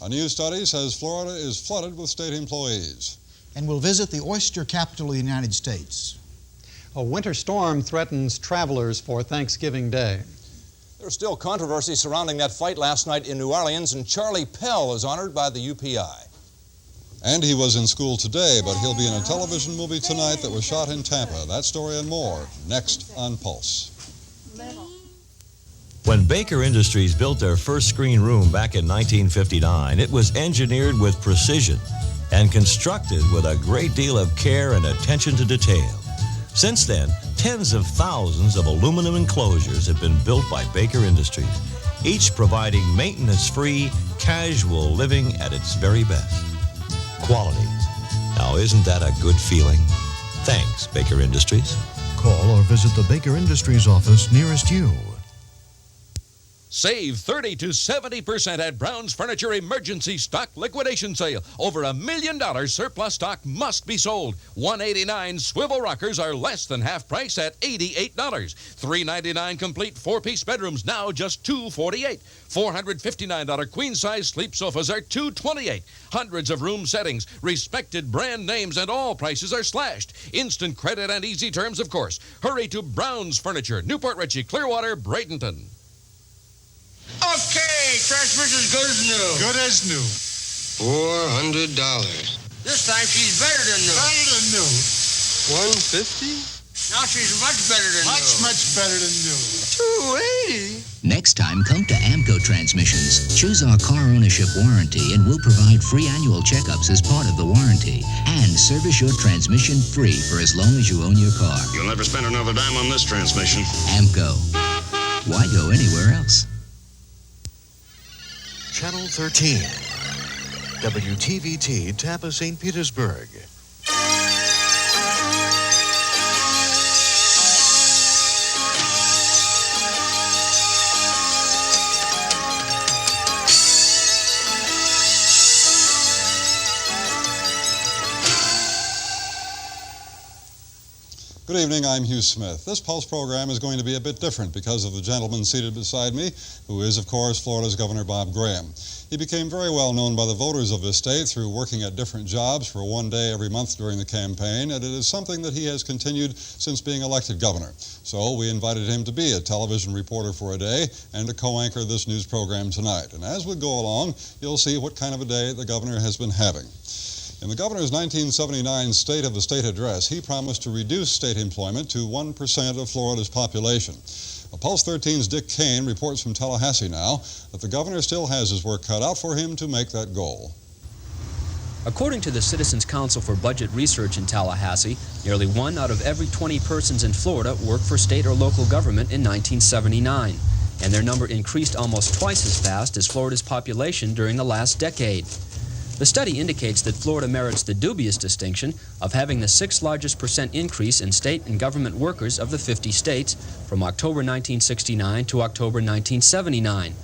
A new study says Florida is flooded with state employees. And we'll visit the oyster capital of the United States. A winter storm threatens travelers for Thanksgiving Day. There's still controversy surrounding that fight last night in New Orleans, and Charlie Pell is honored by the UPI. And he was in school today, but he'll be in a television movie tonight that was shot in Tampa. That story and more, next on Pulse. When Baker Industries built their first screen room back in 1959, it was engineered with precision and constructed with a great deal of care and attention to detail. Since then, tens of thousands of aluminum enclosures have been built by Baker Industries, each providing maintenance-free, casual living at its very best. Quality. Now, isn't that a good feeling? Thanks, Baker Industries. Call or visit the Baker Industries office nearest you. Save 30 to 70% at Brown's Furniture Emergency Stock Liquidation Sale. Over $1 million surplus stock must be sold. $189 swivel rockers are less than half price at $88. $399 complete 4-piece bedrooms, now just $248. $459 queen-size sleep sofas are $228. Hundreds of room settings, respected brand names, and all prices are slashed. Instant credit and easy terms, of course. Hurry to Brown's Furniture, Newport Richey, Clearwater, Bradenton. Okay, transmission's good as new. Good as new. $400. This time she's better than new. Better than new. $150? Now she's much better than new. Much better than new. $280? Next time, come to Amco Transmissions. Choose our car ownership warranty and we'll provide free annual checkups as part of the warranty. And service your transmission free for as long as you own your car. You'll never spend another dime on this transmission. Amco. Why go anywhere else? Channel 13, WTVT Tampa, St. Petersburg. Good evening, I'm Hugh Smith. This Pulse program is going to be a bit different because of the gentleman seated beside me, who is, of course, Florida's Governor Bob Graham. He became very well known by the voters of this state through working at different jobs for one day every month during the campaign, and it is something that he has continued since being elected governor. So we invited him to be a television reporter for a day and to co-anchor this news program tonight. And as we go along, you'll see what kind of a day the governor has been having. In the governor's 1979 State of the State address, he promised to reduce state employment to 1% of Florida's population. Well, Pulse 13's Dick Kane reports from Tallahassee now that the governor still has his work cut out for him to make that goal. According to the Citizens Council for Budget Research in Tallahassee, nearly 1 out of every 20 persons in Florida worked for state or local government in 1979, and their number increased almost twice as fast as Florida's population during the last decade. The study indicates that Florida merits the dubious distinction of having the 6th largest percent increase in state and government workers of the 50 states from October 1969 to October 1979.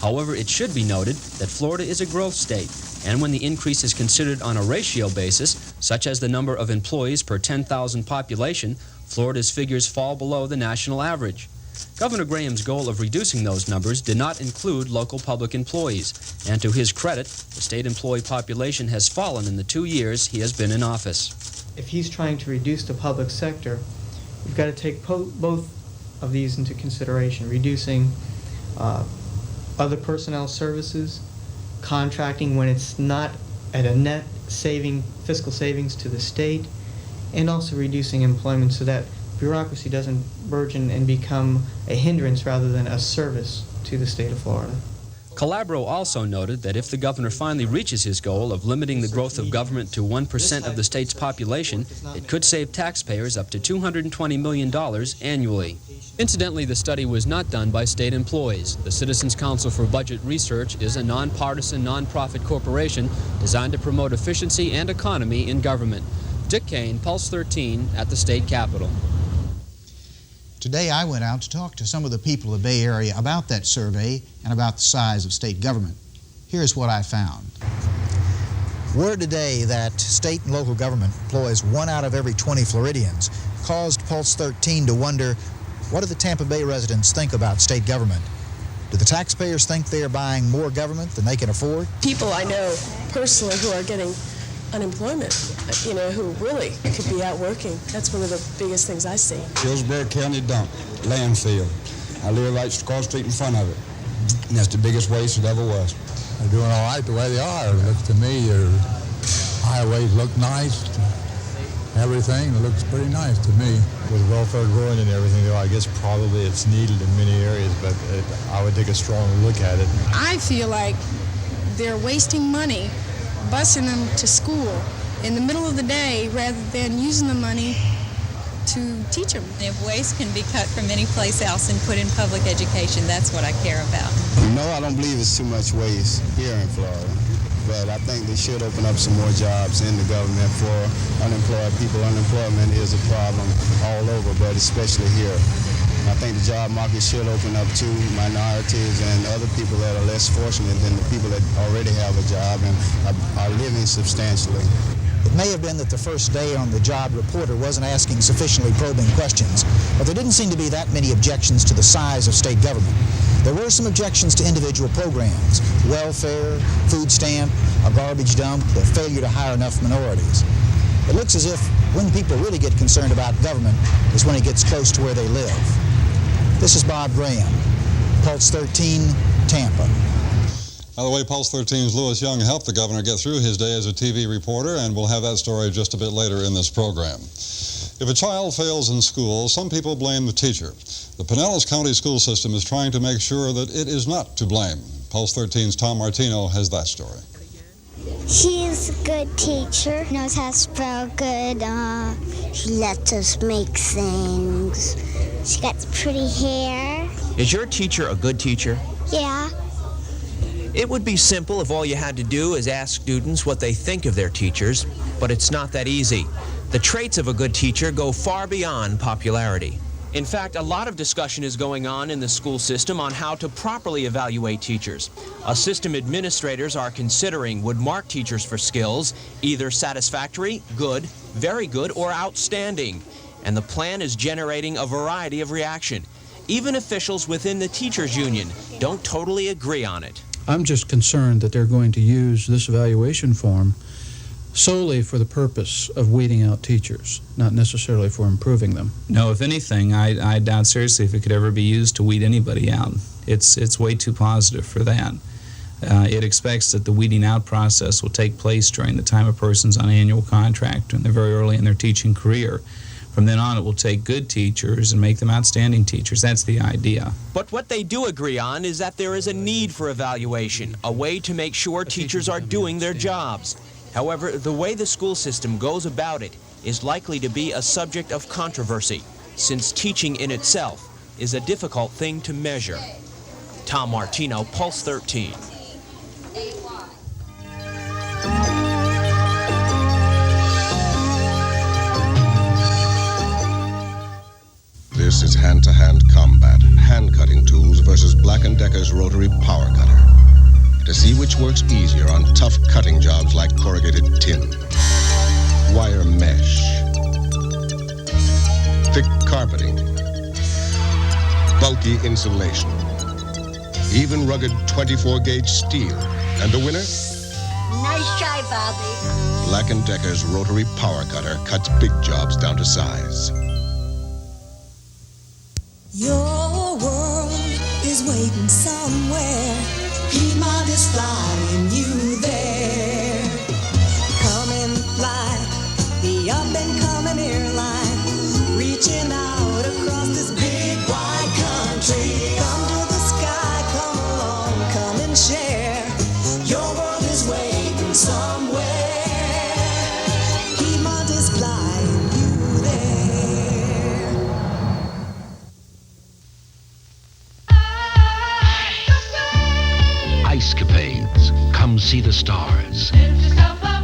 However, it should be noted that Florida is a growth state, and when the increase is considered on a ratio basis, such as the number of employees per 10,000 population, Florida's figures fall below the national average. Governor Graham's goal of reducing those numbers did not include local public employees, and to his credit, the state employee population has fallen in the 2 years he has been in office. If he's trying to reduce the public sector, you've got to take both of these into consideration, reducing other personnel services, contracting when it's not at a net fiscal savings to the state, and also reducing employment so that bureaucracy doesn't burgeon and become a hindrance rather than a service to the state of Florida. Calabro also noted that if the governor finally reaches his goal of limiting the growth of government to 1% of the state's population, it could save taxpayers up to $220 million annually. Incidentally, the study was not done by state employees. The Citizens Council for Budget Research is a nonpartisan, nonprofit corporation designed to promote efficiency and economy in government. Dick Kane, Pulse 13, at the state capitol. Today I went out to talk to some of the people of the Bay Area about that survey and about the size of state government. Here's what I found. Word today that state and local government employs 1 out of every 20 Floridians caused Pulse 13 to wonder, what do the Tampa Bay residents think about state government? Do the taxpayers think they are buying more government than they can afford? People I know personally who are getting unemployment, who really could be out working. That's one of the biggest things I see. Hillsborough County dump, landfill. I live right across the street in front of it. And that's the biggest waste it ever was. They're doing all right the way they are. It looks to me, their highways look nice. Everything looks pretty nice to me. With welfare growing and everything, though, I guess probably it's needed in many areas, but I would take a strong look at it. I feel like they're wasting money busing them to school in the middle of the day rather than using the money to teach them. If waste can be cut from any place else and put in public education, that's what I care about. No, I don't believe it's too much waste here in Florida. But I think they should open up some more jobs in the government for unemployed people. Unemployment is a problem all over, but especially here. I think the job market should open up to minorities and other people that are less fortunate than the people that already have a job and are living substantially. It may have been that the first day on the job reporter wasn't asking sufficiently probing questions, but there didn't seem to be that many objections to the size of state government. There were some objections to individual programs, welfare, food stamp, a garbage dump, the failure to hire enough minorities. It looks as if when people really get concerned about government is when it gets close to where they live. This is Bob Graham, Pulse 13, Tampa. By the way, Pulse 13's Lewis Young helped the governor get through his day as a TV reporter, and we'll have that story just a bit later in this program. If a child fails in school, some people blame the teacher. The Pinellas County school system is trying to make sure that it is not to blame. Pulse 13's Tom Martino has that story. She's a good teacher, knows how to spell good. She lets us make things. She got pretty hair. Is your teacher a good teacher? Yeah. It would be simple if all you had to do is ask students what they think of their teachers, but it's not that easy. The traits of a good teacher go far beyond popularity. In fact, a lot of discussion is going on in the school system on how to properly evaluate teachers. System administrators are considering would mark teachers for skills, either satisfactory, good, very good, or outstanding. And the plan is generating a variety of reaction. Even officials within the teachers union don't totally agree on it. I'm just concerned that they're going to use this evaluation form solely for the purpose of weeding out teachers, not necessarily for improving them. No, if anything, I doubt seriously if it could ever be used to weed anybody out. It's way too positive for that. It expects that the weeding out process will take place during the time a person's on annual contract and they're very early in their teaching career. From then on, it will take good teachers and make them outstanding teachers. That's the idea. But what they do agree on is that there is a need for evaluation, a way to make sure teachers are doing their jobs. However, the way the school system goes about it is likely to be a subject of controversy, since teaching in itself is a difficult thing to measure. Tom Martino, Pulse 13. This is hand-to-hand combat. Hand-cutting tools versus Black & Decker's rotary power cutter. To see which works easier on tough cutting jobs like corrugated tin, wire mesh, thick carpeting, bulky insulation, even rugged 24-gauge steel. And the winner? Nice try, Bobby. Black & Decker's rotary power cutter cuts big jobs down to size. Your world is waiting somewhere. Piedmont is flying you there. Come and fly the up-and-coming airline, reaching out across this big wide country. Come to the sky, come along, come and share. Your world is waiting somewhere. Piedmont is flying you there. Icecapades. Come see the stars. Lift yourself up,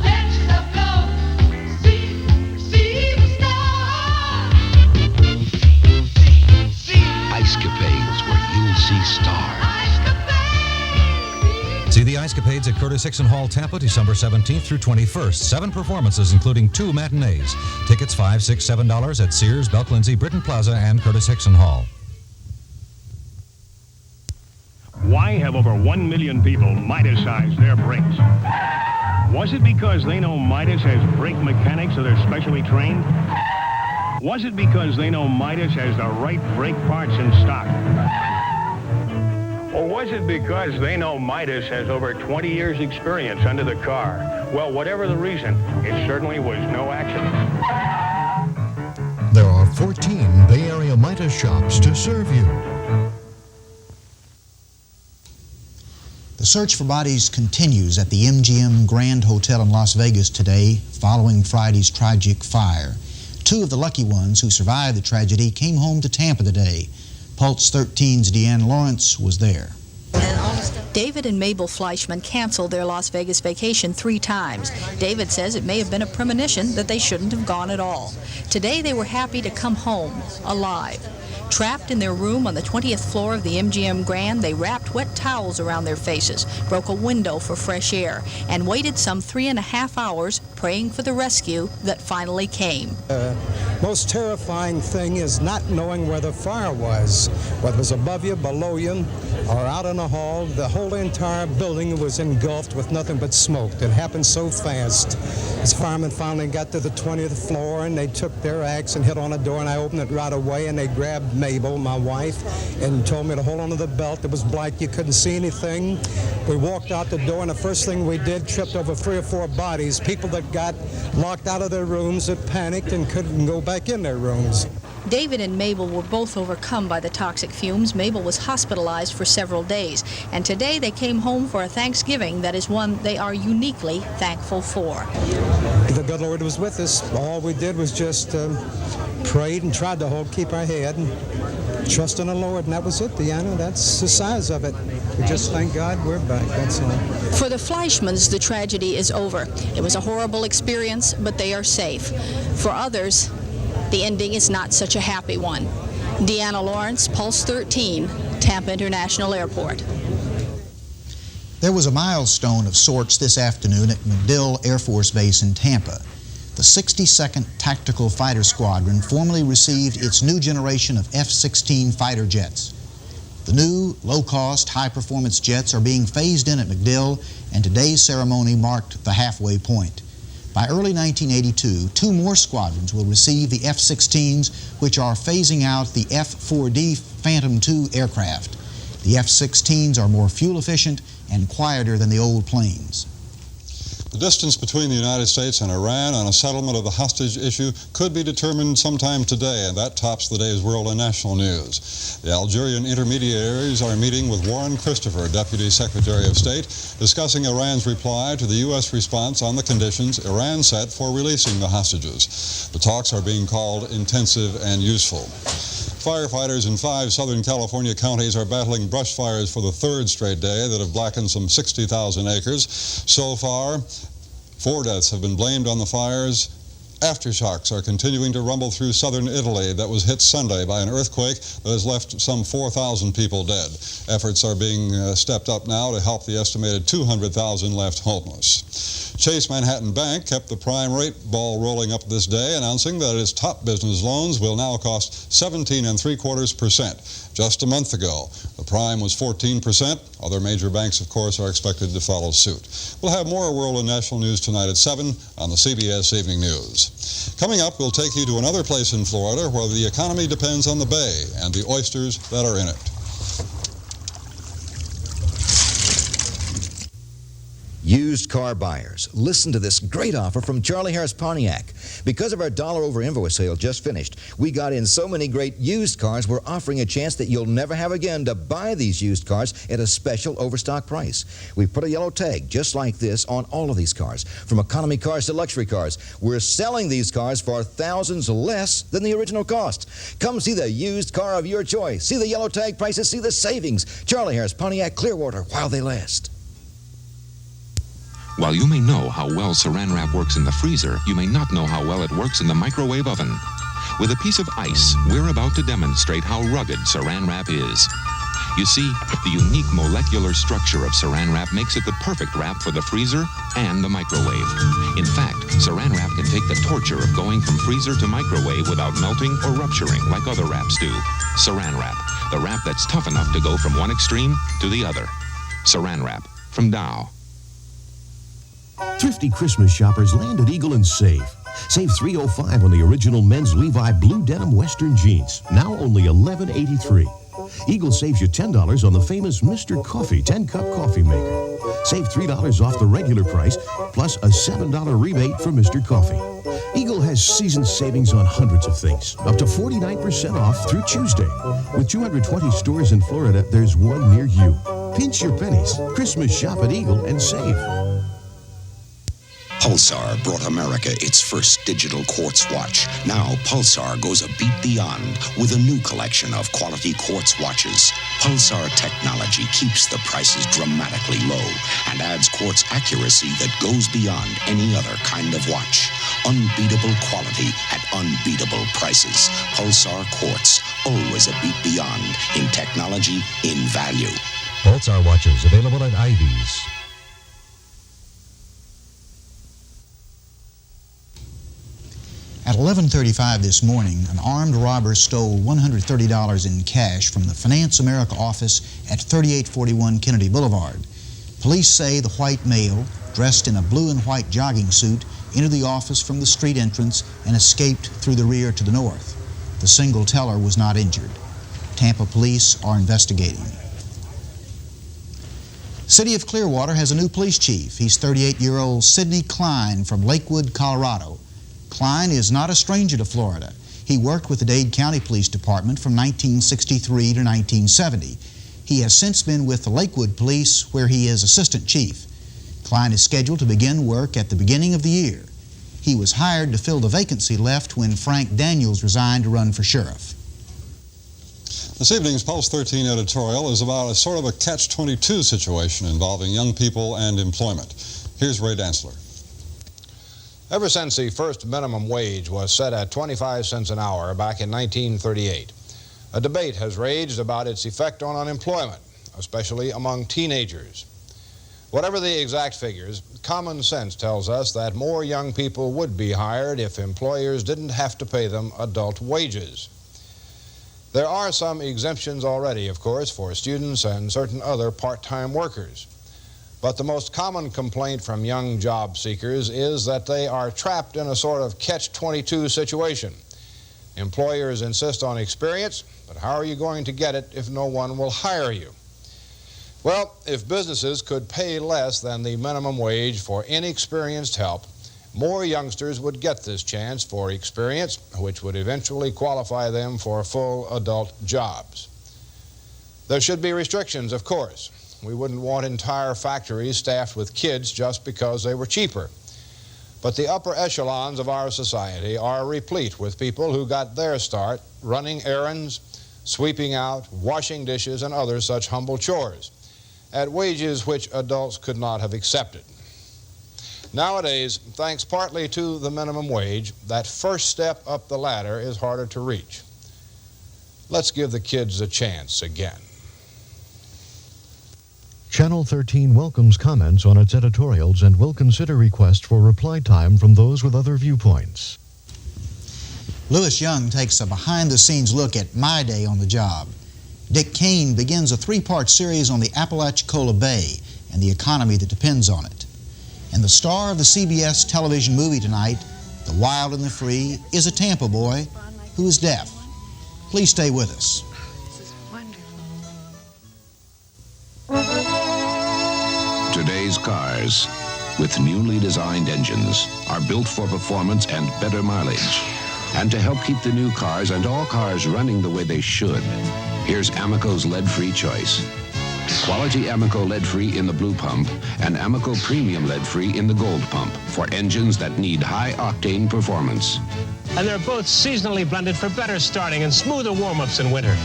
let yourself go. See the stars. Icecapades, where you'll see stars. See the Icecapades at Curtis Hickson Hall, Tampa, December 17th through 21st. 7 performances, including 2 matinees. Tickets $5, $6, $7 at Sears, Belk Lindsay, Britton Plaza, and Curtis Hickson Hall. Why have over 1 million people Midas-sized their brakes? Was it because they know Midas has brake mechanics that are specially trained? Was it because they know Midas has the right brake parts in stock? Or was it because they know Midas has over 20 years' experience under the car? Well, whatever the reason, it certainly was no accident. There are 14 Bay Area Midas shops to serve you. The search for bodies continues at the MGM Grand Hotel in Las Vegas today, following Friday's tragic fire. 2 of the lucky ones who survived the tragedy came home to Tampa today. Pulse 13's Deanne Lawrence was there. David and Mabel Fleischman canceled their Las Vegas vacation 3 times. David says it may have been a premonition that they shouldn't have gone at all. Today they were happy to come home, alive. Trapped in their room on the 20th floor of the MGM Grand, they wrapped wet towels around their faces, broke a window for fresh air, and waited some 3.5 hours praying for the rescue that finally came. Most terrifying thing is not knowing where the fire was, whether it was above you, below you, or out in the hall. The whole entire building was engulfed with nothing but smoke. It happened so fast. As firemen finally got to the 20th floor, and they took their axe and hit on a door, and I opened it right away, and they grabbed Mabel, my wife, and told me to hold on to the belt. It was black. You couldn't see anything. We walked out the door, and the first thing we did, tripped over 3 or 4 bodies, people that got locked out of their rooms, that panicked and couldn't go back in their rooms. David and Mabel were both overcome by the toxic fumes. Mabel was hospitalized for several days, and today they came home for a Thanksgiving that is one they are uniquely thankful for. The good Lord was with us. All we did was just prayed and tried to keep our head and trust in the Lord, and that was it, Deanna. That's the size of it. We just thank God we're back, that's all. For the Fleischmans, the tragedy is over. It was a horrible experience, but they are safe. For others, the ending is not such a happy one. Deanna Lawrence, Pulse 13, Tampa International Airport. There was a milestone of sorts this afternoon at MacDill Air Force Base in Tampa. The 62nd Tactical Fighter Squadron formally received its new generation of F-16 fighter jets. The new, low-cost, high-performance jets are being phased in at MacDill, and today's ceremony marked the halfway point. By early 1982, 2 more squadrons will receive the F-16s, which are phasing out the F-4D Phantom II aircraft. The F-16s are more fuel-efficient and quieter than the old planes. The distance between the United States and Iran on a settlement of the hostage issue could be determined sometime today, and that tops the day's world and national news. The Algerian intermediaries are meeting with Warren Christopher, Deputy Secretary of State, discussing Iran's reply to the U.S. response on the conditions Iran set for releasing the hostages. The talks are being called intensive and useful. Firefighters in 5 Southern California counties are battling brush fires for the 3rd straight day that have blackened some 60,000 acres. So far, 4 deaths have been blamed on the fires. Aftershocks are continuing to rumble through southern Italy that was hit Sunday by an earthquake that has left some 4,000 people dead. Efforts are being stepped up now to help the estimated 200,000 left homeless. Chase Manhattan Bank kept the prime rate ball rolling up this day, announcing that its top business loans will now cost 17.75%. Just a month ago, the prime was 14%. Other major banks, of course, are expected to follow suit. We'll have more world and national news tonight at 7 on the CBS Evening News. Coming up, we'll take you to another place in Florida where the economy depends on the bay and the oysters that are in it. Used car buyers, listen to this great offer from Charlie Harris Pontiac. Because of our dollar over invoice sale just finished, we got in so many great used cars, we're offering a chance that you'll never have again to buy these used cars at a special overstock price. We've put a yellow tag just like this on all of these cars, from economy cars to luxury cars. We're selling these cars for thousands less than the original cost. Come see the used car of your choice. See the yellow tag prices, see the savings. Charlie Harris Pontiac, Clearwater, while they last. While you may know how well Saran Wrap works in the freezer, you may not know how well it works in the microwave oven. With a piece of ice, we're about to demonstrate how rugged Saran Wrap is. You see, the unique molecular structure of Saran Wrap makes it the perfect wrap for the freezer and the microwave. In fact, Saran Wrap can take the torture of going from freezer to microwave without melting or rupturing like other wraps do. Saran Wrap, the wrap that's tough enough to go from one extreme to the other. Saran Wrap from Dow. Thrifty Christmas shoppers land at Eagle and save. Save $305 on the original men's Levi blue denim Western jeans, now only $11.83. Eagle saves you $10 on the famous Mr. Coffee 10-cup coffee maker. Save $3 off the regular price, plus a $7 rebate for Mr. Coffee. Eagle has season savings on hundreds of things, up to 49% off through Tuesday. With 220 stores in Florida, there's one near you. Pinch your pennies. Christmas shop at Eagle and save. Pulsar brought America its first digital quartz watch. Now Pulsar goes a beat beyond with a new collection of quality quartz watches. Pulsar technology keeps the prices dramatically low and adds quartz accuracy that goes beyond any other kind of watch. Unbeatable quality at unbeatable prices. Pulsar Quartz, always a beat beyond in technology, in value. Pulsar watches available at Ivy's. At 11:35 this morning, an armed robber stole $130 in cash from the Finance America office at 3841 Kennedy Boulevard. Police say the white male, dressed in a blue and white jogging suit, entered the office from the street entrance and escaped through the rear to the north. The single teller was not injured. Tampa police are investigating. City of Clearwater has a new police chief. He's 38-year-old Sidney Klein from Lakewood, Colorado. Klein is not a stranger to Florida. He worked with the Dade County Police Department from 1963 to 1970. He has since been with the Lakewood Police, where he is assistant chief. Klein is scheduled to begin work at the beginning of the year. He was hired to fill the vacancy left when Frank Daniels resigned to run for sheriff. This evening's Pulse 13 editorial is about a sort of a catch-22 situation involving young people and employment. Here's Ray Dantzler. Ever since the first minimum wage was set at 25 cents an hour back in 1938, a debate has raged about its effect on unemployment, especially among teenagers. Whatever the exact figures, common sense tells us that more young people would be hired if employers didn't have to pay them adult wages. There are some exemptions already, of course, for students and certain other part-time workers. But the most common complaint from young job seekers is that they are trapped in a sort of catch-22 situation. Employers insist on experience, but how are you going to get it if no one will hire you? Well, if businesses could pay less than the minimum wage for inexperienced help, more youngsters would get this chance for experience, which would eventually qualify them for full adult jobs. There should be restrictions, of course. We wouldn't want entire factories staffed with kids just because they were cheaper. But the upper echelons of our society are replete with people who got their start running errands, sweeping out, washing dishes, and other such humble chores at wages which adults could not have accepted. Nowadays, thanks partly to the minimum wage, that first step up the ladder is harder to reach. Let's give the kids a chance again. Channel 13 welcomes comments on its editorials and will consider requests for reply time from those with other viewpoints. Lewis Young takes a behind-the-scenes look at my day on the job. Dick Kane begins a three-part series on the Appalachicola Bay and the economy that depends on it. And the star of the CBS television movie tonight, The Wild and the Free, is a Tampa boy who is deaf. Please stay with us. Today's cars, with newly designed engines, are built for performance and better mileage. And to help keep the new cars and all cars running the way they should, here's Amoco's lead-free choice. Quality Amoco lead-free in the blue pump and Amoco premium lead-free in the gold pump for engines that need high-octane performance. And they're both seasonally blended for better starting and smoother warm-ups in winter.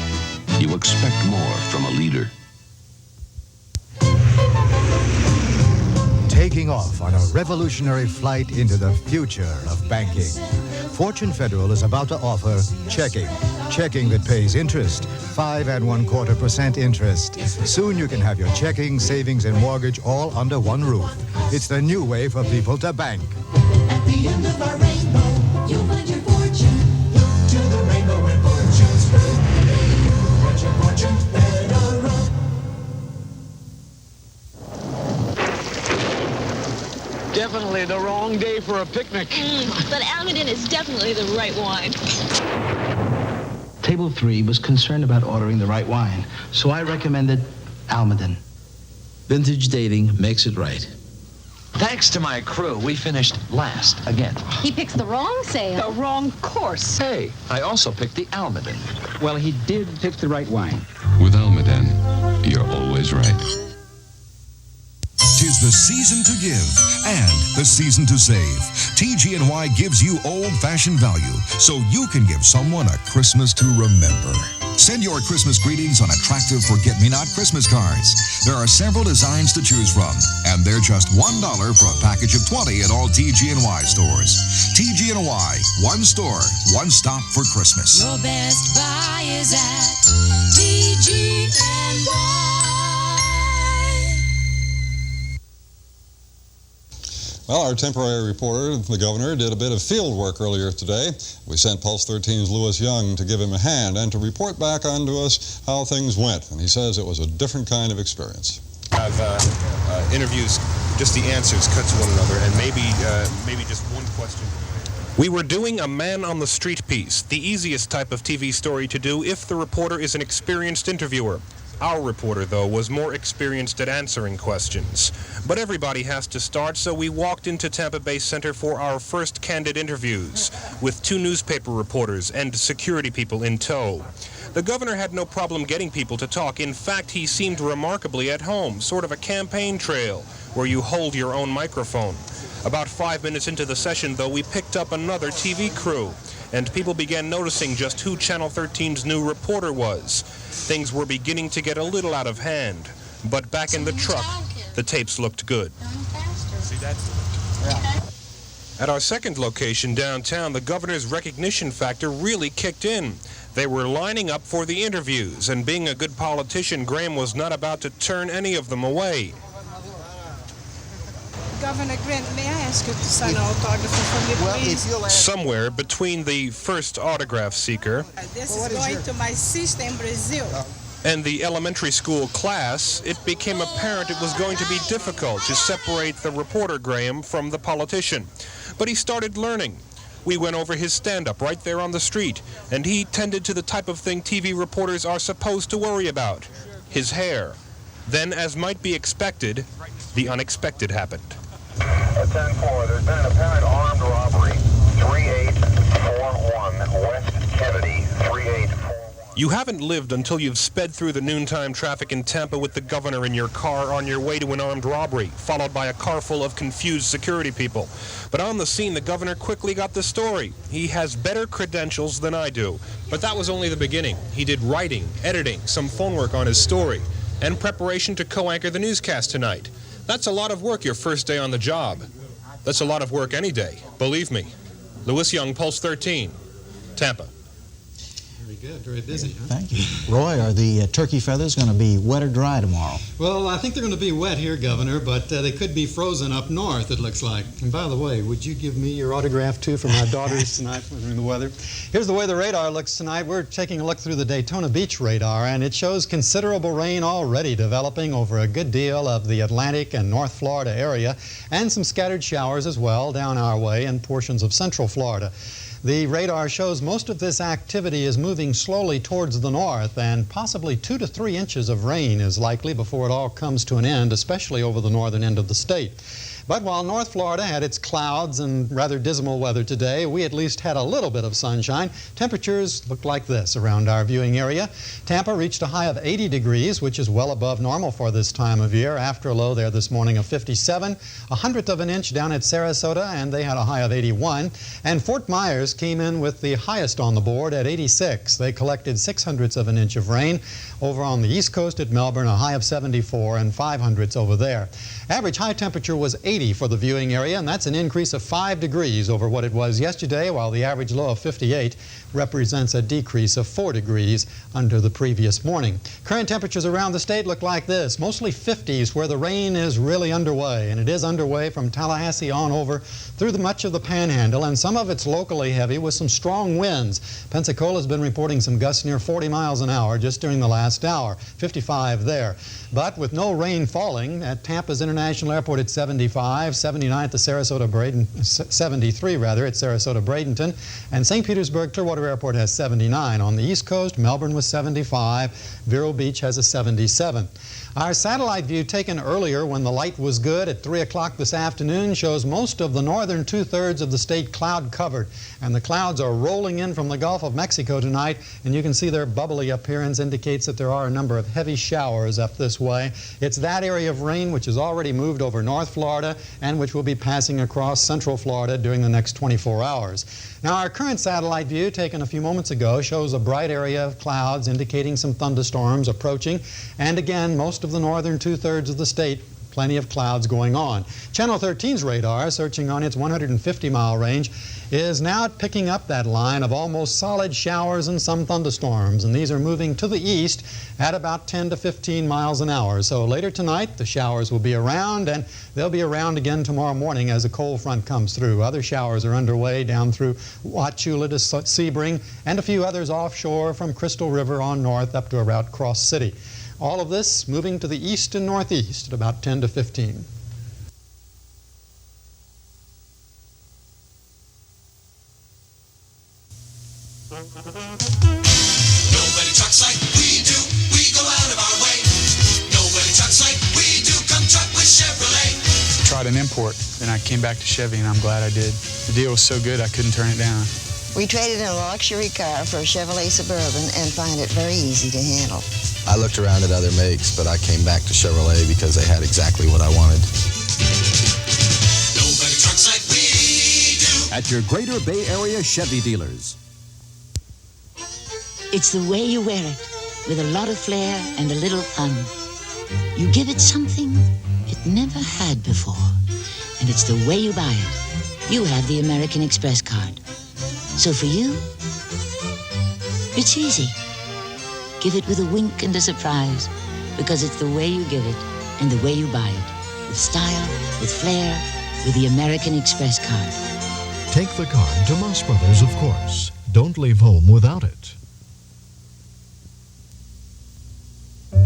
You expect more from a leader. Taking off on a revolutionary flight into the future of banking. Fortune Federal is about to offer checking. Checking that pays interest, 5 1/4% interest. Soon you can have your checking, savings, and mortgage all under one roof. It's the new way for people to bank. At the end of our rainbow, you'll find your fortune. Look to the rainbow and fortune spread. Get your fortune better up. Definitely the wrong day for a picnic. But Almaden is definitely the right wine. Table 3 was concerned about ordering the right wine, so I recommended Almaden. Vintage dating makes it right. Thanks to my crew, we finished last again. He picks the wrong sale. The wrong course. Hey, I also picked the Almaden. Well, he did pick the right wine. With Almaden, you're always right. 'Tis the season to give and the season to save. TG&Y gives you old-fashioned value so you can give someone a Christmas to remember. Send your Christmas greetings on attractive forget-me-not Christmas cards. There are several designs to choose from, and they're just $1 for a package of 20 at all TG&Y stores. TG&Y, one store, one stop for Christmas. Your best buy is at TG&Y. Well, our temporary reporter, the governor, did a bit of field work earlier today. We sent Pulse 13's Lewis Young to give him a hand and to report back onto us how things went. And he says it was a different kind of experience. Interviews, just the answers cut to one another, and maybe just one question. We were doing a man-on-the-street piece, the easiest type of TV story to do if the reporter is an experienced interviewer. Our reporter, though, was more experienced at answering questions. But everybody has to start, so we walked into Tampa Bay Center for our first candid interviews, with 2 newspaper reporters and security people in tow. The governor had no problem getting people to talk. In fact, he seemed remarkably at home, sort of a campaign trail, where you hold your own microphone. About 5 minutes into the session, though, we picked up another TV crew, and people began noticing just who Channel 13's new reporter was. Things were beginning to get a little out of hand, but back in the truck, the tapes looked good. At our second location downtown, the governor's recognition factor really kicked in. They were lining up for the interviews, and being a good politician, Graham was not about to turn any of them away. Governor Grant, may I ask you to sign an autograph for me, please? Somewhere between the first autograph seeker This is going to my sister in Brazil. and the elementary school class, it became apparent it was going to be difficult to separate the reporter Graham from the politician. But he started learning. We went over his stand-up right there on the street, and he tended to the type of thing TV reporters are supposed to worry about: his hair. Then, as might be expected, the unexpected happened. At 10-4, there's been an apparent armed robbery. 3841 West Kennedy, 3841. You haven't lived until you've sped through the noontime traffic in Tampa with the governor in your car on your way to an armed robbery, followed by a car full of confused security people. But on the scene, the governor quickly got the story. He has better credentials than I do. But that was only the beginning. He did writing, editing, some phone work on his story, and preparation to co-anchor the newscast tonight. That's a lot of work your first day on the job. That's a lot of work any day, believe me. Lewis Young, Pulse 13, Tampa. Very good, very busy, huh? Thank you. Roy, are the turkey feathers going to be wet or dry tomorrow? Well, I think they're going to be wet here, Governor, but they could be frozen up north, it looks like. And by the way, would you give me your autograph, too, for my daughters tonight in the weather? Here's the way the radar looks tonight. We're taking a look through the Daytona Beach radar, and it shows considerable rain already developing over a good deal of the Atlantic and North Florida area, and some scattered showers as well down our way in portions of Central Florida. The radar shows most of this activity is moving slowly towards the north, and possibly 2 to 3 inches of rain is likely before it all comes to an end, especially over the northern end of the state. But while North Florida had its clouds and rather dismal weather today, we at least had a little bit of sunshine. Temperatures looked like this around our viewing area. Tampa reached a high of 80 degrees, which is well above normal for this time of year, after a low there this morning of 57. 1/100 of an inch down at Sarasota, and they had a high of 81. And Fort Myers came in with the highest on the board at 86. They collected 6/100 of an inch of rain. Over on the East Coast at Melbourne, a high of 74 and 5/100 over there. Average high temperature was 80 for the viewing area, and that's an increase of 5 degrees over what it was yesterday, while the average low of 58 represents a decrease of 4 degrees under the previous morning. Current temperatures around the state look like this, mostly 50s where the rain is really underway, and it is underway from Tallahassee on over through much of the Panhandle, and some of it's locally heavy with some strong winds. Pensacola's been reporting some gusts near 40 miles an hour just during the last hour, 55 there. But with no rain falling, at Tampa's International Airport at 75, 79 at the 73 rather, at Sarasota Bradenton, and St. Petersburg Clearwater Airport has 79. On the East Coast, Melbourne was 75, Vero Beach has a 77. Our satellite view taken earlier when the light was good at 3 o'clock this afternoon shows most of the northern two-thirds of the state cloud covered, and the clouds are rolling in from the Gulf of Mexico tonight, and you can see their bubbly appearance indicates that there are a number of heavy showers up this way. It's that area of rain which has already moved over North Florida and which will be passing across Central Florida during the next 24 hours. Now, our current satellite view taken a few moments ago shows a bright area of clouds indicating some thunderstorms approaching, and again, most of the northern two-thirds of the state, plenty of clouds going on. Channel 13's radar, searching on its 150-mile range, is now picking up that line of almost solid showers and some thunderstorms, and these are moving to the east at about 10 to 15 miles an hour. So later tonight, the showers will be around, and they'll be around again tomorrow morning as a cold front comes through. Other showers are underway down through Wauchula to Sebring, and a few others offshore from Crystal River on north up to about Cross City. All of this moving to the east and northeast at about 10 to 15. Nobody trucks like we do. We go out of our way. Nobody trucks like we do. Come truck with Chevrolet. I tried an import, then I came back to Chevy, and I'm glad I did. The deal was so good I couldn't turn it down. We traded in a luxury car for a Chevrolet Suburban and find it very easy to handle. I looked around at other makes, but I came back to Chevrolet because they had exactly what I wanted. Nobody trucks like we do. At your Greater Bay Area Chevy dealers. It's the way you wear it, with a lot of flair and a little fun. You give it something it never had before, and it's the way you buy it. You have the American Express card. So for you, it's easy. Give it with a wink and a surprise, because it's the way you give it and the way you buy it. With style, with flair, with the American Express card. Take the card to Moss Brothers, of course. Don't leave home without it.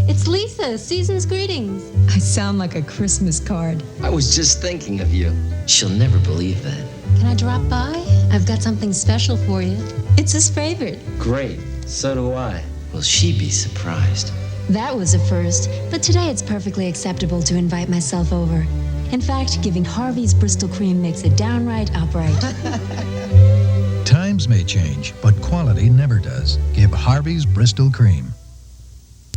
It's Lisa, Season's greetings. I sound like a Christmas card. I was just thinking of you. She'll never believe that. Can I drop by? I've got something special for you. It's his favorite. Great. So do I. Will she be surprised? That was a first, but today it's perfectly acceptable to invite myself over. In fact, giving Harvey's Bristol Cream makes it downright upright. Times may change, but quality never does. Give Harvey's Bristol Cream.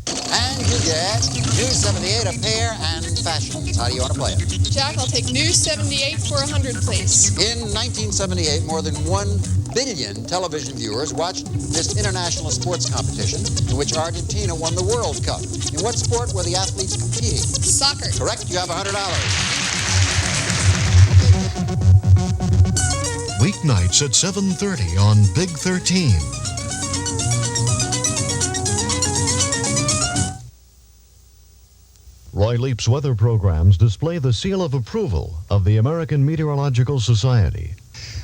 And you get News 78, a pair, and fashions. How do you want to play it? Jack, I'll take News 78 for 100, please. In 1978, more than 1 billion television viewers watched this international sports competition in which Argentina won the World Cup. In what sport were the athletes competing? Soccer. Correct. You have $100. Weeknights at 7:30 on Big 13. Roy Leep's weather programs display the seal of approval of the American Meteorological Society.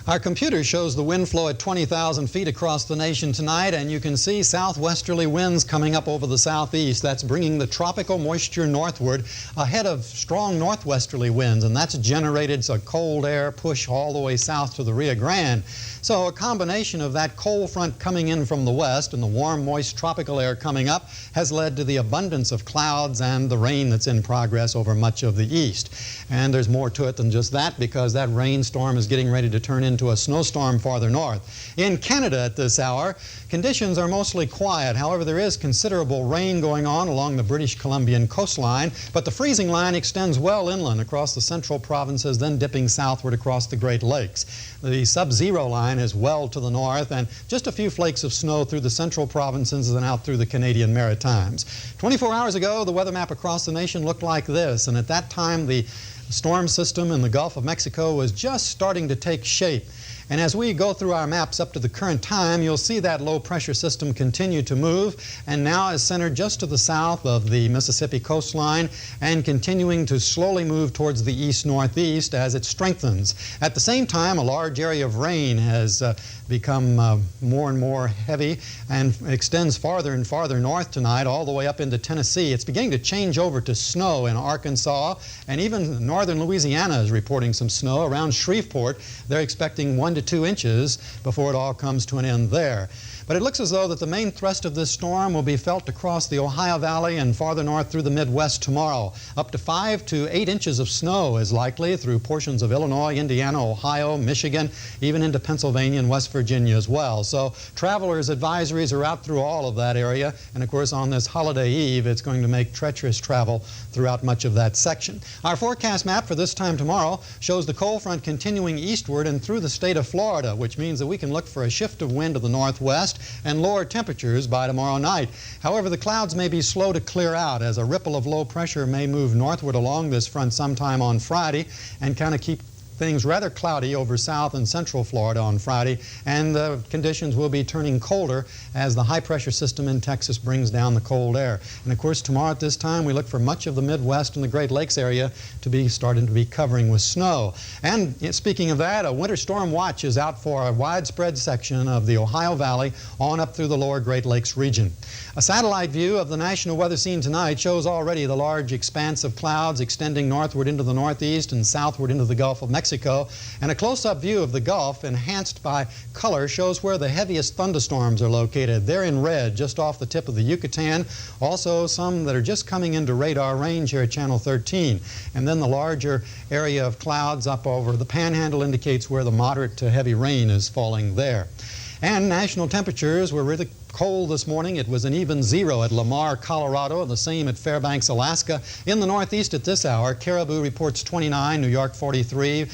Our computer shows the wind flow at 20,000 feet across the nation tonight, and you can see southwesterly winds coming up over the southeast. That's bringing the tropical moisture northward ahead of strong northwesterly winds, and that's generated a cold air push all the way south to the Rio Grande. So a combination of that cold front coming in from the west and the warm, moist tropical air coming up has led to the abundance of clouds and the rain that's in progress over much of the east. And there's more to it than just that, because that rainstorm is getting ready to turn into a snowstorm farther north. In Canada at this hour, conditions are mostly quiet. However, there is considerable rain going on along the British Columbian coastline, but the freezing line extends well inland across the central provinces, then dipping southward across the Great Lakes. The sub-zero line is well to the north, and just a few flakes of snow through the central provinces and out through the Canadian Maritimes. 24 hours ago, the weather map across the nation looked like this, and at that time the The storm system in the Gulf of Mexico was just starting to take shape. And as we go through our maps up to the current time, you'll see that low pressure system continue to move and now is centered just to the south of the Mississippi coastline and continuing to slowly move towards the east-northeast as it strengthens. At the same time, a large area of rain has become more and more heavy and extends farther and farther north tonight, all the way up into Tennessee. It's beginning to change over to snow in Arkansas, and even northern Louisiana is reporting some snow. Around Shreveport, they're expecting 1 to 2 inches before it all comes to an end there. But it looks as though that the main thrust of this storm will be felt across the Ohio Valley and farther north through the Midwest tomorrow. Up to 5 to 8 inches of snow is likely through portions of Illinois, Indiana, Ohio, Michigan, even into Pennsylvania and West Virginia as well. So travelers' advisories are out through all of that area. And of course, on this holiday eve, it's going to make treacherous travel throughout much of that section. Our forecast map for this time tomorrow shows the cold front continuing eastward and through the state of Florida, which means that we can look for a shift of wind to the northwest and lower temperatures by tomorrow night. However, the clouds may be slow to clear out as a ripple of low pressure may move northward along this front sometime on Friday and kind of keep things rather cloudy over south and central Florida on Friday, and the conditions will be turning colder as the high pressure system in Texas brings down the cold air. And of course, tomorrow at this time, we look for much of the Midwest and the Great Lakes area to be starting to be covering with snow. And speaking of that, a winter storm watch is out for a widespread section of the Ohio Valley on up through the lower Great Lakes region. A satellite view of the national weather scene tonight shows already the large expanse of clouds extending northward into the northeast and southward into the Gulf of Mexico. And a close-up view of the Gulf, enhanced by color, shows where the heaviest thunderstorms are located. They're in red, just off the tip of the Yucatan. Also, some that are just coming into radar range here at Channel 13. And then the larger area of clouds up over the Panhandle indicates where the moderate to heavy rain is falling there. And national temperatures were really cold this morning. It was an even 0 at Lamar, Colorado, and the same at Fairbanks, Alaska. In the northeast at this hour, Caribou reports 29, New York 43,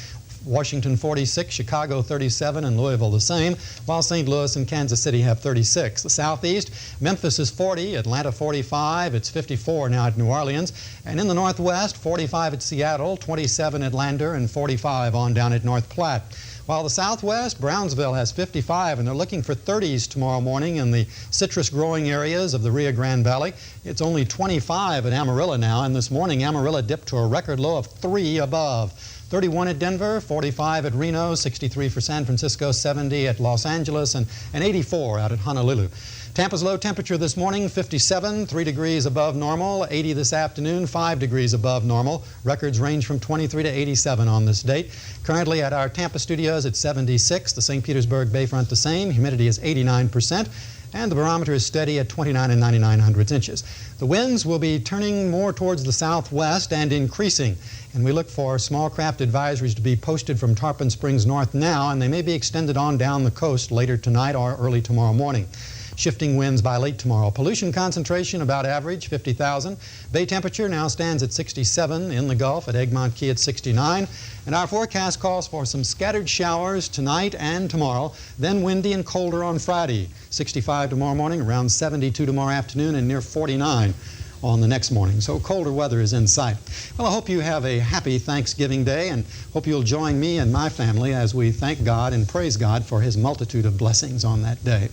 Washington 46, Chicago 37, and Louisville the same, while St. Louis and Kansas City have 36. The southeast, Memphis is 40, Atlanta 45, it's 54 now at New Orleans, and in the northwest, 45 at Seattle, 27 at Lander, and 45 on down at North Platte. While the southwest, Brownsville has 55, and they're looking for 30s tomorrow morning in the citrus-growing areas of the Rio Grande Valley. It's only 25 at Amarillo now, and this morning Amarillo dipped to a record low of 3 above. 31 at Denver, 45 at Reno, 63 for San Francisco, 70 at Los Angeles, and 84 out at Honolulu. Tampa's low temperature this morning, 57, 3 degrees above normal. 80 this afternoon, 5 degrees above normal. Records range from 23 to 87 on this date. Currently at our Tampa studios at 76. The St. Petersburg Bayfront the same. Humidity is 89%. And the barometer is steady at 29 and 99 inches. The winds will be turning more towards the southwest and increasing. And we look for small craft advisories to be posted from Tarpon Springs north now, and they may be extended on down the coast later tonight or early tomorrow morning. Shifting winds by late tomorrow. Pollution concentration about average, 50,000. Bay temperature now stands at 67 in the Gulf, at Egmont Key at 69. And our forecast calls for some scattered showers tonight and tomorrow, then windy and colder on Friday. 65 tomorrow morning, around 72 tomorrow afternoon, and near 49 on the next morning. So colder weather is in sight. Well, I hope you have a happy Thanksgiving Day, and hope you'll join me and my family as we thank God and praise God for His multitude of blessings on that day.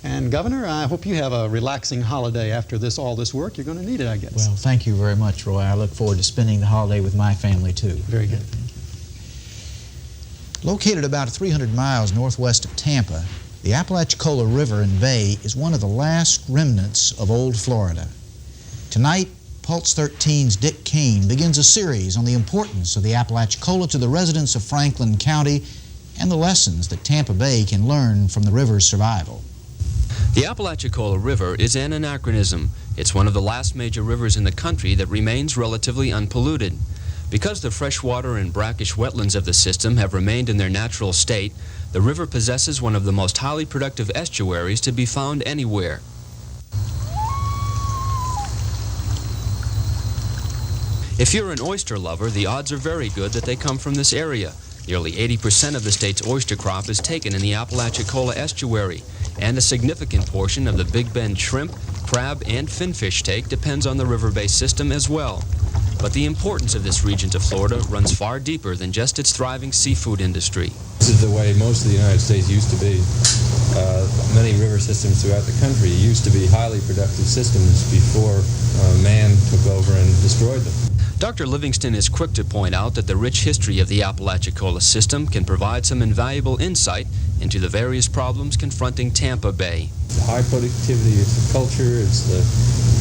And Governor, I hope you have a relaxing holiday after all this work. You're going to need it, I guess. Well, thank you very much, Roy. I look forward to spending the holiday with my family, too. Very good. Located about 300 miles northwest of Tampa, the Appalachicola River and Bay is one of the last remnants of old Florida. Tonight, Pulse 13's Dick Kane begins a series on the importance of the Appalachicola to the residents of Franklin County and the lessons that Tampa Bay can learn from the river's survival. The Appalachicola River is an anachronism. It's one of the last major rivers in the country that remains relatively unpolluted. Because the freshwater and brackish wetlands of the system have remained in their natural state, the river possesses one of the most highly productive estuaries to be found anywhere. If you're an oyster lover, the odds are very good that they come from this area. Nearly 80% of the state's oyster crop is taken in the Appalachicola estuary, and a significant portion of the Big Bend shrimp, crab, and finfish take depends on the river-based system as well. But the importance of this region to Florida runs far deeper than just its thriving seafood industry. This is the way most of the United States used to be. Many river systems throughout the country used to be highly productive systems before man took over and destroyed them. Dr. Livingston is quick to point out that the rich history of the Appalachicola system can provide some invaluable insight into the various problems confronting Tampa Bay. The high productivity, it's the culture, it's the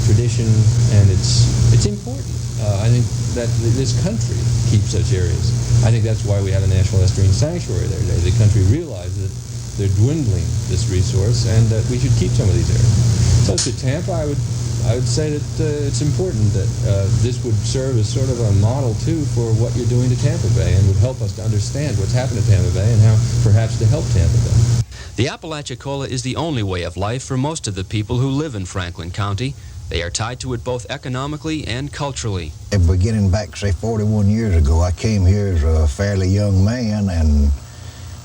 tradition, and it's important. I think that this country keeps such areas. I think that's why we have a National Estuarine Sanctuary there today. The country realizes that they're dwindling this resource and that we should keep some of these areas. So to Tampa, I would say that it's important that this would serve as sort of a model, too, for what you're doing to Tampa Bay and would help us to understand what's happened to Tampa Bay and how perhaps to help Tampa Bay. The Appalachicola is the only way of life for most of the people who live in Franklin County. They are tied to it both economically and culturally. Beginning back, say, 41 years ago, I came here as a fairly young man and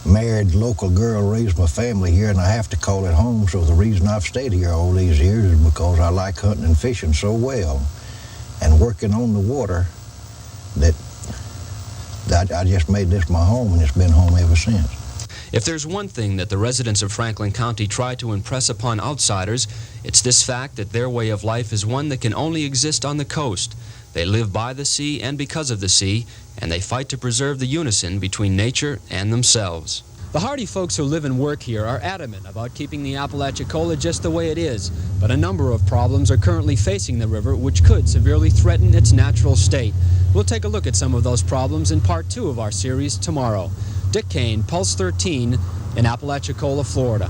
married a local girl, raised my family here, and I have to call it home. So the reason I've stayed here all these years is because I like hunting and fishing so well and working on the water that I just made this my home, and it's been home ever since. If there's one thing that the residents of Franklin County try to impress upon outsiders, it's this fact that their way of life is one that can only exist on the coast. They live by the sea and because of the sea, and they fight to preserve the unison between nature and themselves. The hardy folks who live and work here are adamant about keeping the Appalachicola just the way it is, but a number of problems are currently facing the river which could severely threaten its natural state. We'll take a look at some of those problems in part 2 of our series tomorrow. Dick Kane, Pulse 13 in Appalachicola, Florida.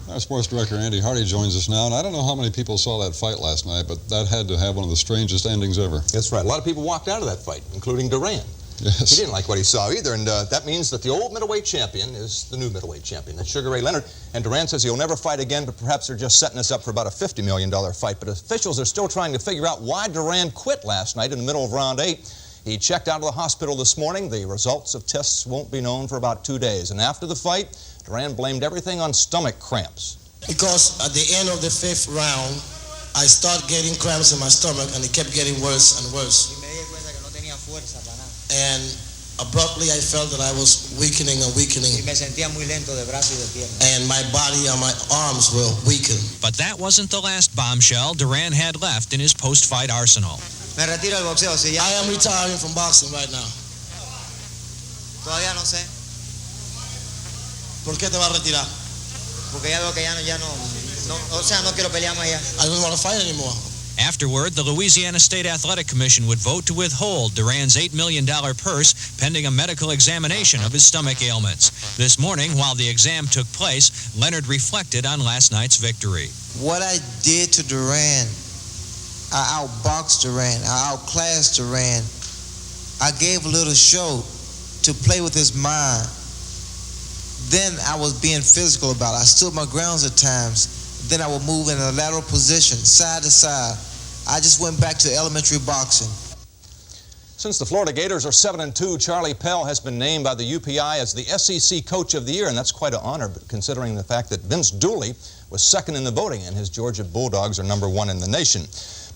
Our sports director Andy Hardy joins us now, and I don't know how many people saw that fight last night, but that had to have one of the strangest endings ever. That's right. A lot of people walked out of that fight, including Duran. Yes. He didn't like what he saw either, and that means that the old middleweight champion is the new middleweight champion. That's Sugar Ray Leonard, and Duran says he'll never fight again, but perhaps they're just setting us up for about a $50 million fight. But officials are still trying to figure out why Duran quit last night in the middle of round 8. He checked out of the hospital this morning. The results of tests won't be known for about 2 days. And after the fight, Duran blamed everything on stomach cramps. Because at the end of the 5th round, I started getting cramps in my stomach, and it kept getting worse and worse. And abruptly, I felt that I was weakening and weakening. And my body and my arms were weakened. But that wasn't the last bombshell Duran had left in his post-fight arsenal. I am retiring from boxing right now. Todavía no sé. ¿Por qué te vas a retirar? Porque ya veo que ya no, o sea, no quiero pelear más ya. I don't want to fight anymore. Afterward, the Louisiana State Athletic Commission would vote to withhold Duran's $8 million purse pending a medical examination of his stomach ailments. This morning, while the exam took place, Leonard reflected on last night's victory. What I did to Duran, I outboxed Duran, I outclassed Duran. I gave a little show to play with his mind. Then I was being physical about it. I stood my grounds at times. Then I would move in a lateral position, side to side. I just went back to elementary boxing. Since the Florida Gators are 7-2, Charlie Pell has been named by the UPI as the SEC Coach of the Year, and that's quite an honor, considering the fact that Vince Dooley was second in the voting, and his Georgia Bulldogs are #1 in the nation.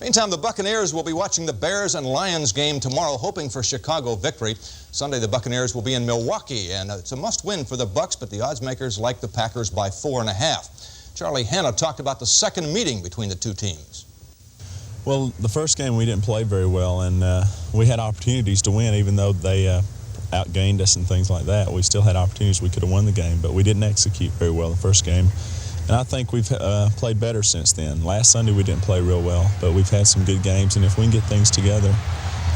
Meantime, the Buccaneers will be watching the Bears and Lions game tomorrow, hoping for Chicago victory. Sunday, the Buccaneers will be in Milwaukee, and it's a must-win for the Bucs, but the odds makers like the Packers by 4.5. Charlie Hanna talked about the second meeting between the two teams. Well, the first game we didn't play very well, and we had opportunities to win, even though they outgained us and things like that. We still had opportunities we could have won the game, but we didn't execute very well the first game. And I think we've played better since then. Last Sunday we didn't play real well, but we've had some good games, and if we can get things together,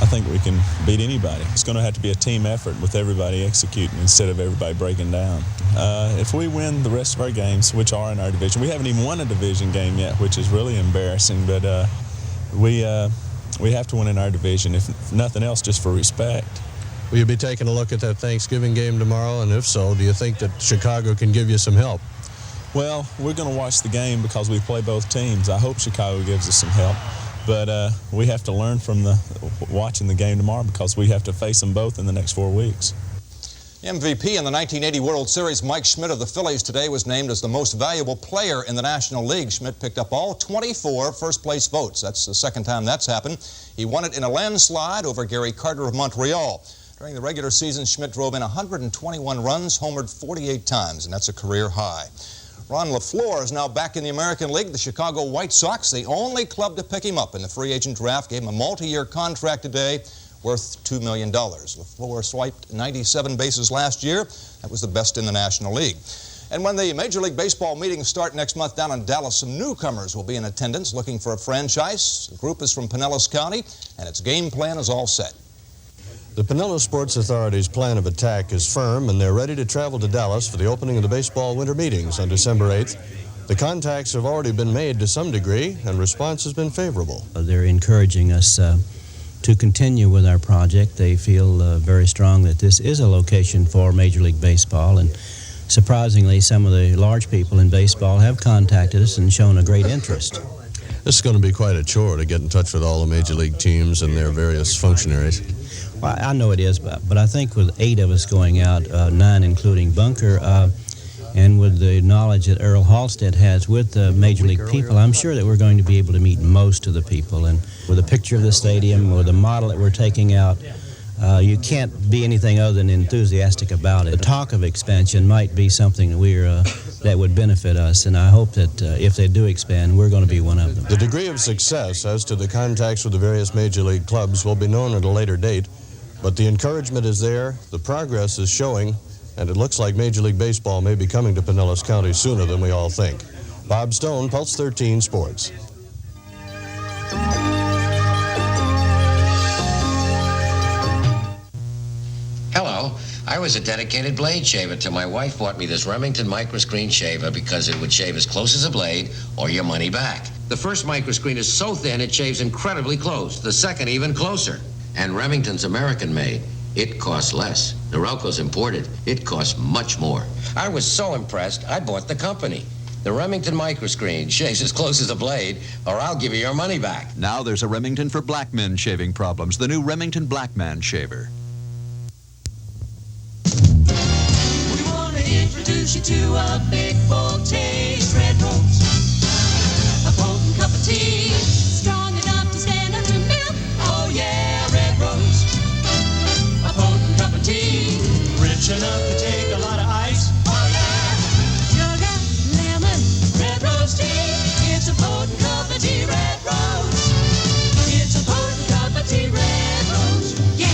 I think we can beat anybody. It's going to have to be a team effort with everybody executing instead of everybody breaking down. If we win the rest of our games, which are in our division, we haven't even won a division game yet, which is really embarrassing, but we have to win in our division, if nothing else, just for respect. Will you be taking a look at that Thanksgiving game tomorrow? And if so, do you think that Chicago can give you some help? Well, we're going to watch the game because we play both teams. I hope Chicago gives us some help. But we have to learn from watching the game tomorrow because we have to face them both in the next 4 weeks. MVP in the 1980 World Series, Mike Schmidt of the Phillies today was named as the most valuable player in the National League. Schmidt picked up all 24 first-place votes. That's the second time that's happened. He won it in a landslide over Gary Carter of Montreal. During the regular season, Schmidt drove in 121 runs, homered 48 times, and that's a career high. Ron LaFleur is now back in the American League. The Chicago White Sox, the only club to pick him up in the free agent draft, gave him a multi-year contract today worth $2 million. LaFleur swiped 97 bases last year. That was the best in the National League. And when the Major League Baseball meetings start next month down in Dallas, some newcomers will be in attendance looking for a franchise. The group is from Pinellas County, and its game plan is all set. The Pinellas Sports Authority's plan of attack is firm, and they're ready to travel to Dallas for the opening of the baseball winter meetings on December 8th. The contacts have already been made to some degree, and response has been favorable. They're encouraging us to continue with our project. They feel very strong that this is a location for Major League Baseball, and surprisingly, some of the large people in baseball have contacted us and shown a great interest. This is going to be quite a chore to get in touch with all the Major League teams and their various functionaries. Well, I know it is, but I think with 8 of us going out, 9 including Bunker, and with the knowledge that Earl Halstead has with the Major League people, I'm sure that we're going to be able to meet most of the people. And with a picture of the stadium or the model that we're taking out, you can't be anything other than enthusiastic about it. The talk of expansion might be something that would benefit us, and I hope that if they do expand, we're going to be one of them. The degree of success as to the contacts with the various Major League clubs will be known at a later date, but the encouragement is there, the progress is showing, and it looks like Major League Baseball may be coming to Pinellas County sooner than we all think. Bob Stone, Pulse 13 Sports. Hello. I was a dedicated blade shaver till my wife bought me this Remington microscreen shaver because it would shave as close as a blade or your money back. The first microscreen is so thin it shaves incredibly close. The second even closer. And Remington's American made. It costs less. Norelco's imported. It costs much more. I was so impressed, I bought the company. The Remington microscreen shaves as close as a blade, or I'll give you your money back. Now there's a Remington for black men shaving problems, the new Remington Black Man Shaver. We want to introduce you to a big, bold taste, red rose. A potent cup of tea, strong enough to stand up to milk. Oh yeah, red rose. A potent cup of tea, rich enough to take a lot of ice. Oh yeah, sugar, lemon, red rose tea. It's a potent cup of tea, red rose. It's a potent cup of tea, red rose. Yeah.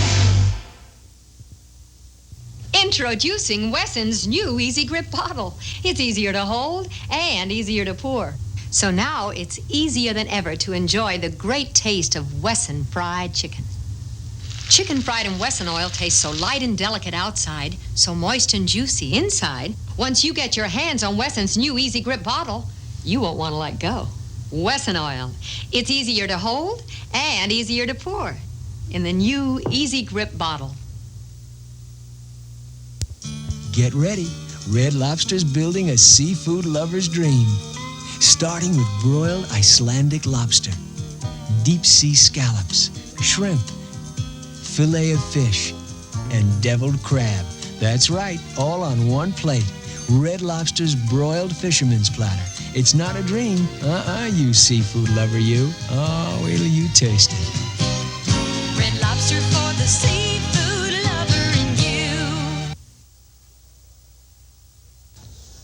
Introducing Wesson's new Easy Grip bottle. It's easier to hold and easier to pour. So now it's easier than ever to enjoy the great taste of Wesson fried chicken. Chicken fried in Wesson oil tastes so light and delicate outside, so moist and juicy inside. Once you get your hands on Wesson's new Easy Grip bottle, you won't want to let go. Wesson oil. It's easier to hold and easier to pour in the new Easy Grip bottle. Get ready. Red Lobster's building a seafood lover's dream. Starting with broiled Icelandic lobster, deep sea scallops, shrimp, fillet of fish, and deviled crab. That's right, all on one plate. Red Lobster's broiled fisherman's platter. It's not a dream. You seafood lover, you. Oh, wait till you taste it. Red Lobster for the seafood lover in you.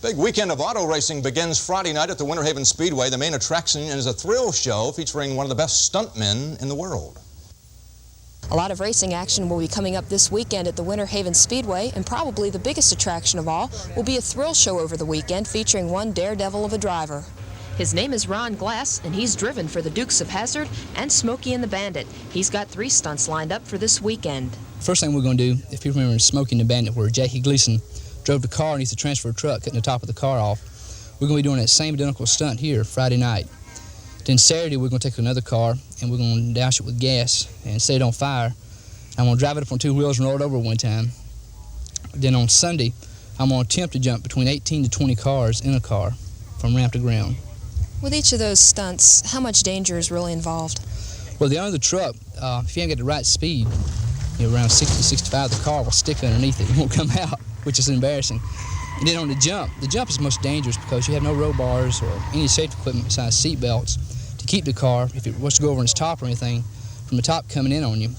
Big weekend of auto racing begins Friday night at the Winter Haven Speedway. The main attraction is a thrill show featuring one of the best stuntmen in the world. A lot of racing action will be coming up this weekend at the Winter Haven Speedway, and probably the biggest attraction of all will be a thrill show over the weekend featuring one daredevil of a driver. His name is Ron Glass, and he's driven for the Dukes of Hazzard and Smokey and the Bandit. He's got 3 stunts lined up for this weekend. First thing we're going to do, if you remember Smokey and the Bandit, where Jackie Gleason drove the car and used to transfer a truck, cutting the top of the car off, we're going to be doing that same identical stunt here Friday night. Then Saturday, we're going to take another car, and we're going to douse it with gas and set it on fire. I'm going to drive it up on 2 wheels and roll it over one time. Then on Sunday, I'm going to attempt to jump between 18 to 20 cars in a car from ramp to ground. With each of those stunts, how much danger is really involved? Well, the owner of the truck, if you ain't got the right speed, around 60, 65, the car will stick underneath it. It won't come out, which is embarrassing. And then on the jump is most dangerous because you have no roll bars or any safety equipment besides seat belts to keep the car, if it was to go over its top or anything, from the top coming in on you.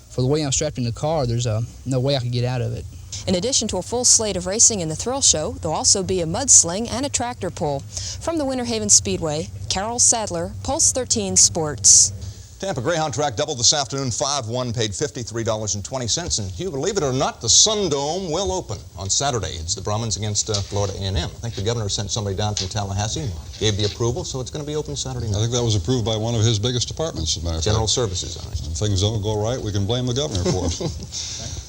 For the way I'm strapped in the car, there's no way I could get out of it. In addition to a full slate of racing in the thrill show, there'll also be a mudsling and a tractor pull. From the Winter Haven Speedway, Carol Sadler, Pulse 13 Sports. Tampa Greyhound track doubled this afternoon. 5-1 paid $53.20. And Hugh, believe it or not, the Sun Dome will open on Saturday. It's the Brahmins against Florida A&M. I think the governor sent somebody down from Tallahassee and gave the approval, so it's going to be open Saturday night. I think that was approved by one of his biggest departments, as a matter of fact. General Services, I think. When things don't go right, we can blame the governor for it.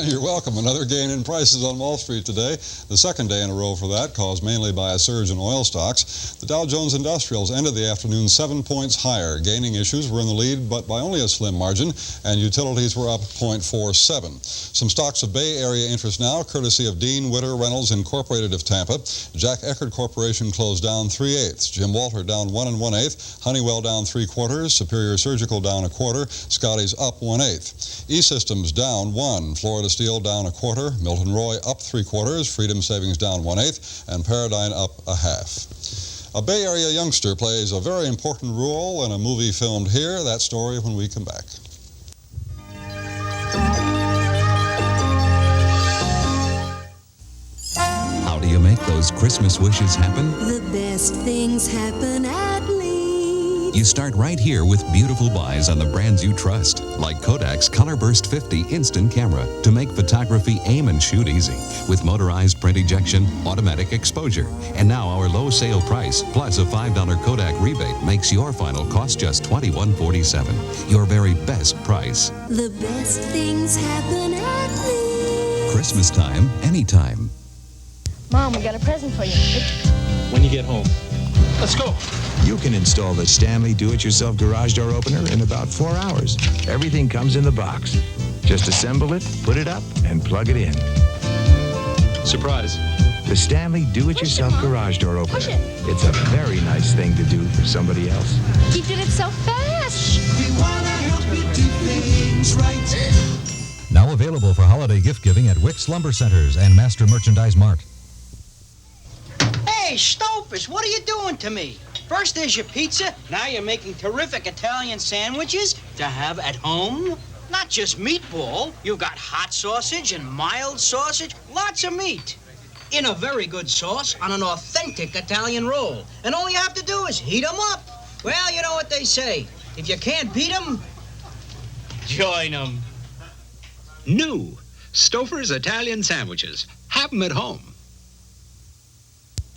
You're welcome. Another gain in prices on Wall Street today. The second day in a row for that, caused mainly by a surge in oil stocks. The Dow Jones Industrials ended the afternoon 7 points higher. Gaining issues were in the lead, but by only a slim margin, and utilities were up 0.47. Some stocks of Bay Area interest now, courtesy of Dean Witter Reynolds Incorporated of Tampa. Jack Eckert Corporation closed down 3/8. Jim Walter down 1 1/8. Honeywell down 3/4. Superior Surgical down 1/4. Scotty's up 1/8. E-Systems down 1. Florida Steel down 1/4, Milton Roy up 3/4, Freedom Savings down 1/8, and Paradigm up 1/2. A Bay Area youngster plays a very important role in a movie filmed here. That story when we come back. How do you make those Christmas wishes happen? The best things happen at Leap. You start right here with beautiful buys on the brands you trust, like Kodak's Colorburst 50 instant camera to make photography aim and shoot easy, with motorized print ejection, automatic exposure. And now our low sale price, plus a $5 Kodak rebate, makes your final cost just $21.47. Your very best price. The best things happen at Leap. Christmas time, anytime. Mom, we got a present for you. When you get home. Let's go. You can install the Stanley Do-It-Yourself garage door opener in about 4 hours. Everything comes in the box. Just assemble it, put it up, and plug it in. Surprise. The Stanley Do-It-Yourself garage door opener. It's a very nice thing to do for somebody else. You did it so fast. We want to help you do things right. Now available for holiday gift giving at Wick's Lumber Centers and Master Merchandise Mart. Hey, Stopers, what are you doing to me? First there's your pizza, now you're making terrific Italian sandwiches to have at home. Not just meatball, you've got hot sausage and mild sausage, lots of meat. In a very good sauce on an authentic Italian roll. And all you have to do is heat them up. Well, you know what they say. If you can't beat them, join them. New Stouffer's Italian sandwiches. Have them at home.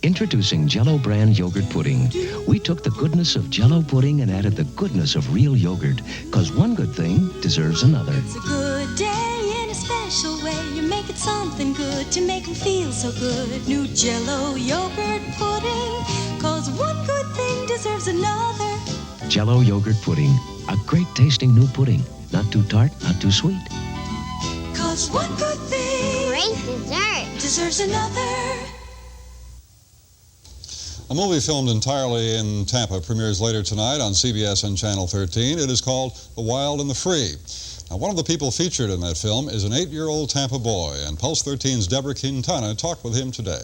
Introducing Jell-O brand yogurt pudding. We took the goodness of Jell-O pudding and added the goodness of real yogurt, because one good thing deserves another. It's a good day in a special way. You make it something good to make them feel so good. New Jell-O yogurt pudding, because one good thing deserves another. Jell-O yogurt pudding, a great tasting new pudding. Not too tart, not too sweet. Because one good thing, great dessert, deserves another. A movie filmed entirely in Tampa premieres later tonight on CBS and Channel 13. It is called The Wild and the Free. Now, one of the people featured in that film is an 8-year-old Tampa boy, and Pulse 13's Deborah Quintana talked with him today.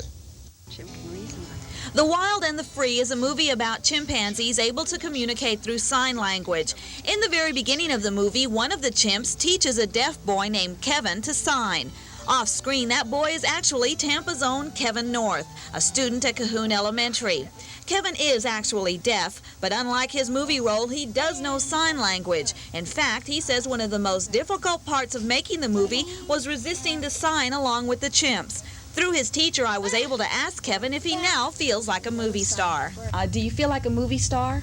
The Wild and the Free is a movie about chimpanzees able to communicate through sign language. In the very beginning of the movie, one of the chimps teaches a deaf boy named Kevin to sign. Off-screen, that boy is actually Tampa's own Kevin North, a student at Cahoon Elementary. Kevin is actually deaf, but unlike his movie role, he does know sign language. In fact, he says one of the most difficult parts of making the movie was resisting the sign along with the chimps. Through his teacher, I was able to ask Kevin if he now feels like a movie star. Do you feel like a movie star?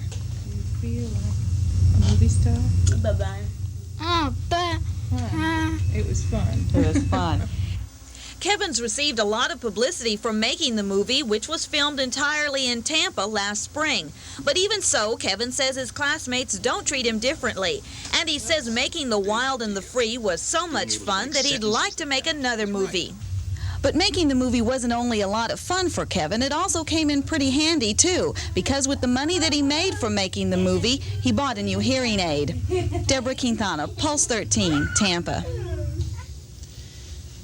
Do you feel like a movie star? Bye-bye. Oh, it was fun. It was fun. Kevin's received a lot of publicity from making the movie, which was filmed entirely in Tampa last spring. But even so, Kevin says his classmates don't treat him differently. And he says making The Wild and the Free was so much fun that he'd like to make another movie. But making the movie wasn't only a lot of fun for Kevin, it also came in pretty handy too, because with the money that he made from making the movie, he bought a new hearing aid. Deborah Quintana, Pulse 13, Tampa.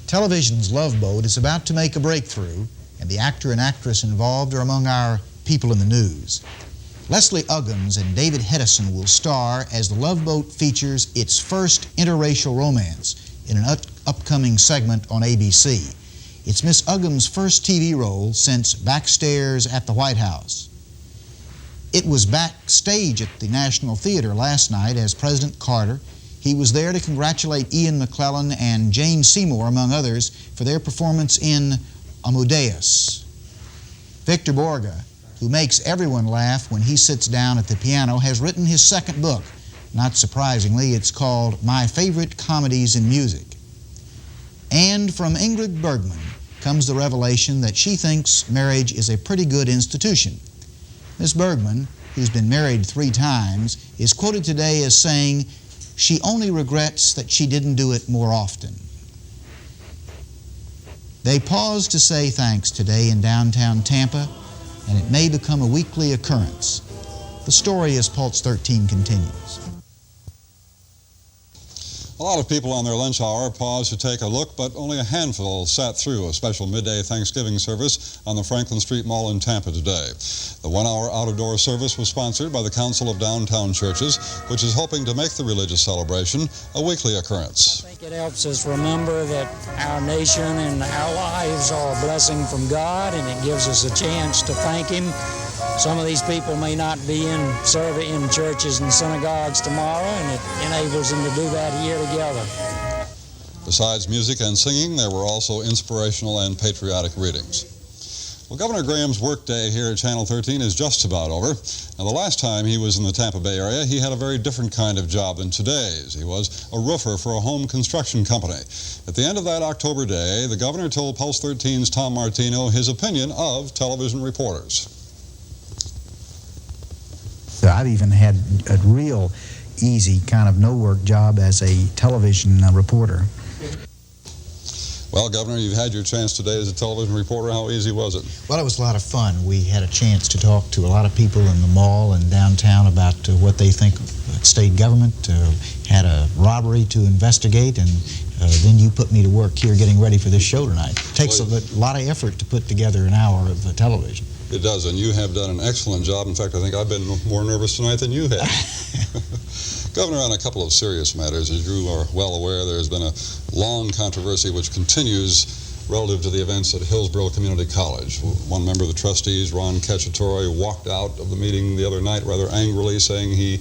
Television's Love Boat is about to make a breakthrough, and the actor and actress involved are among our people in the news. Leslie Uggams and David Hedison will star as the Love Boat features its first interracial romance in an upcoming segment on ABC. It's Miss Uggams' first TV role since Backstairs at the White House. It was backstage at the National Theater last night as President Carter. He was there to congratulate Ian McClellan and Jane Seymour, among others, for their performance in Amadeus. Victor Borge, who makes everyone laugh when he sits down at the piano, has written his second book. Not surprisingly, it's called My Favorite Comedies in Music. And from Ingrid Bergman comes the revelation that she thinks marriage is a pretty good institution. Miss Bergman, who's been married 3 times, is quoted today as saying she only regrets that she didn't do it more often. They pause to say thanks today in downtown Tampa, and it may become a weekly occurrence. The story as Pulse 13 continues. A lot of people on their lunch hour paused to take a look, but only a handful sat through a special midday Thanksgiving service on the Franklin Street Mall in Tampa today. The 1-hour out-of-door service was sponsored by the Council of Downtown Churches, which is hoping to make the religious celebration a weekly occurrence. I think it helps us remember that our nation and our lives are a blessing from God, and it gives us a chance to thank Him. Some of these people may not be in churches and synagogues tomorrow, and it enables them to do that here together. Besides music and singing, there were also inspirational and patriotic readings. Well, Governor Graham's workday here at Channel 13 is just about over. Now, the last time he was in the Tampa Bay area, he had a very different kind of job than today's. He was a roofer for a home construction company. At the end of that October day, the governor told Pulse 13's Tom Martino his opinion of television reporters. I've even had a real easy kind of no-work job as a television reporter. Well, Governor, you've had your chance today as a television reporter. How easy was it? Well, it was a lot of fun. We had a chance to talk to a lot of people in the mall and downtown about what they think of state government. Had a robbery to investigate, and then you put me to work here getting ready for this show tonight. It takes a lot of effort to put together an hour of television. It does, and you have done an excellent job. In fact, I think I've been more nervous tonight than you have. Governor, on a couple of serious matters, as you are well aware, there's been a long controversy which continues relative to the events at Hillsborough Community College. One member of the trustees, Ron Cacciatore, walked out of the meeting the other night rather angrily, saying he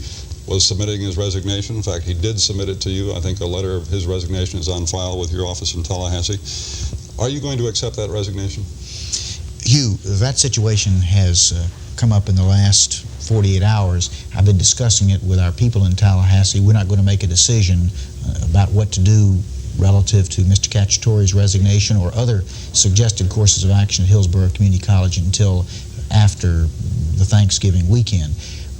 was submitting his resignation. In fact, he did submit it to you. I think a letter of his resignation is on file with your office in Tallahassee. Are you going to accept that resignation? Hugh, that situation has come up in the last 48 hours. I've been discussing it with our people in Tallahassee. We're not going to make a decision about what to do relative to Mr. Cacciatore's resignation or other suggested courses of action at Hillsborough Community College until after the Thanksgiving weekend.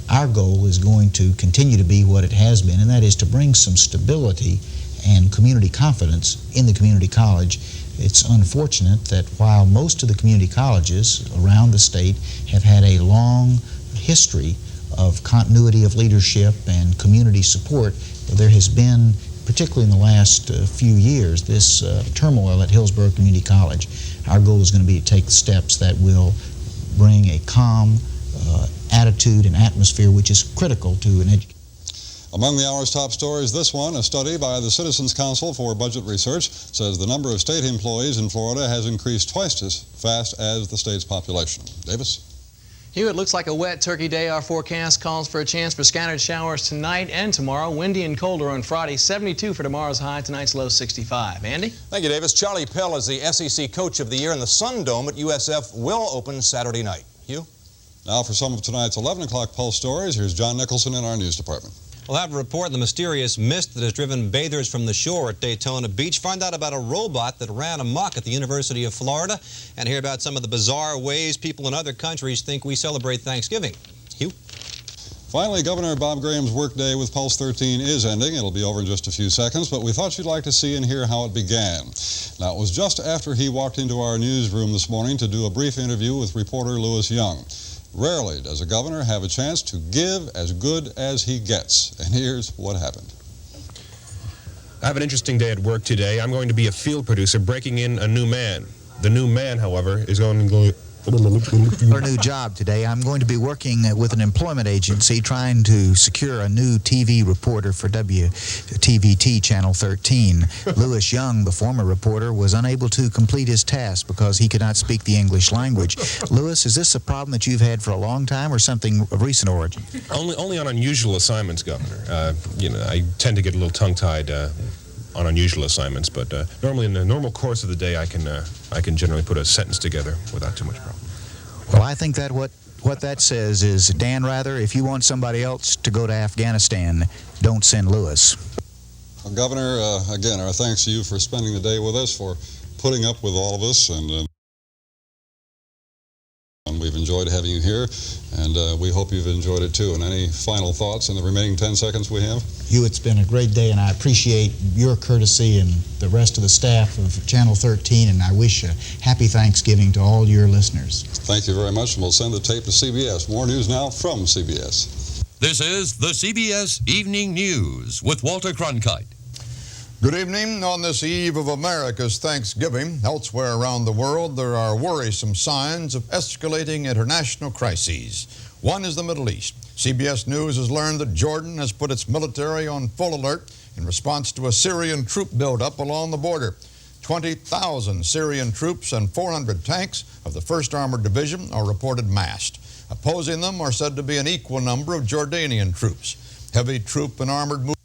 Our goal is going to continue to be what it has been, and that is to bring some stability and community confidence in the community college. It's unfortunate that while most of the community colleges around the state have had a long history of continuity of leadership and community support, there has been, particularly in the last few years, this turmoil at Hillsborough Community College. Our goal is going to be to take steps that will bring a calm attitude and atmosphere which is critical to an education. Among the hour's top stories, this one, a study by the Citizens Council for Budget Research, says the number of state employees in Florida has increased twice as fast as the state's population. Davis? Hugh, it looks like a wet turkey day. Our forecast calls for a chance for scattered showers tonight and tomorrow. Windy and colder on Friday. 72 for tomorrow's high. Tonight's low 65. Andy? Thank you, Davis. Charlie Pell is the SEC Coach of the Year, and the Sun Dome at USF will open Saturday night. Hugh? Now for some of tonight's 11 o'clock Pulse stories, here's John Nicholson in our news department. We'll have a report on the mysterious mist that has driven bathers from the shore at Daytona Beach. Find out about a robot that ran amok at the University of Florida, and hear about some of the bizarre ways people in other countries think we celebrate Thanksgiving. Hugh? Finally, Governor Bob Graham's workday with Pulse 13 is ending. It'll be over in just a few seconds, but we thought you'd like to see and hear how it began. Now, it was just after he walked into our newsroom this morning to do a brief interview with reporter Louis Young. Rarely does a governor have a chance to give as good as he gets, and here's what happened. I have an interesting day at work today. I'm going to be a field producer breaking in a new man. The new man, however, is going to go... For a new job today, I'm going to be working with an employment agency trying to secure a new TV reporter for WTVT Channel 13. Louis Young, the former reporter, was unable to complete his task because he could not speak the English language. Louis, is this a problem that you've had for a long time or something of recent origin? Only on unusual assignments, Governor. You know, I tend to get a little tongue-tied on unusual assignments, but normally in the normal course of the day, I can generally put a sentence together without too much problem. Well, I think that what that says is, Dan Rather, if you want somebody else to go to Afghanistan, don't send Louis. Well, Governor, again, our thanks to you for spending the day with us, for putting up with all of us, and we've enjoyed having you here, and we hope you've enjoyed it too. And any final thoughts in the remaining 10 seconds we have? Hugh, it's been a great day, and I appreciate your courtesy and the rest of the staff of Channel 13, and I wish a happy Thanksgiving to all your listeners. Thank you very much, and we'll send the tape to CBS. More news now from CBS. This is the CBS Evening News with Walter Cronkite. Good evening. On this eve of America's Thanksgiving, elsewhere around the world, there are worrisome signs of escalating international crises. One is the Middle East. CBS News has learned that Jordan has put its military on full alert in response to a Syrian troop buildup along the border. 20,000 Syrian troops and 400 tanks of the 1st Armored Division are reported massed. Opposing them are said to be an equal number of Jordanian troops. Heavy troop and armored movements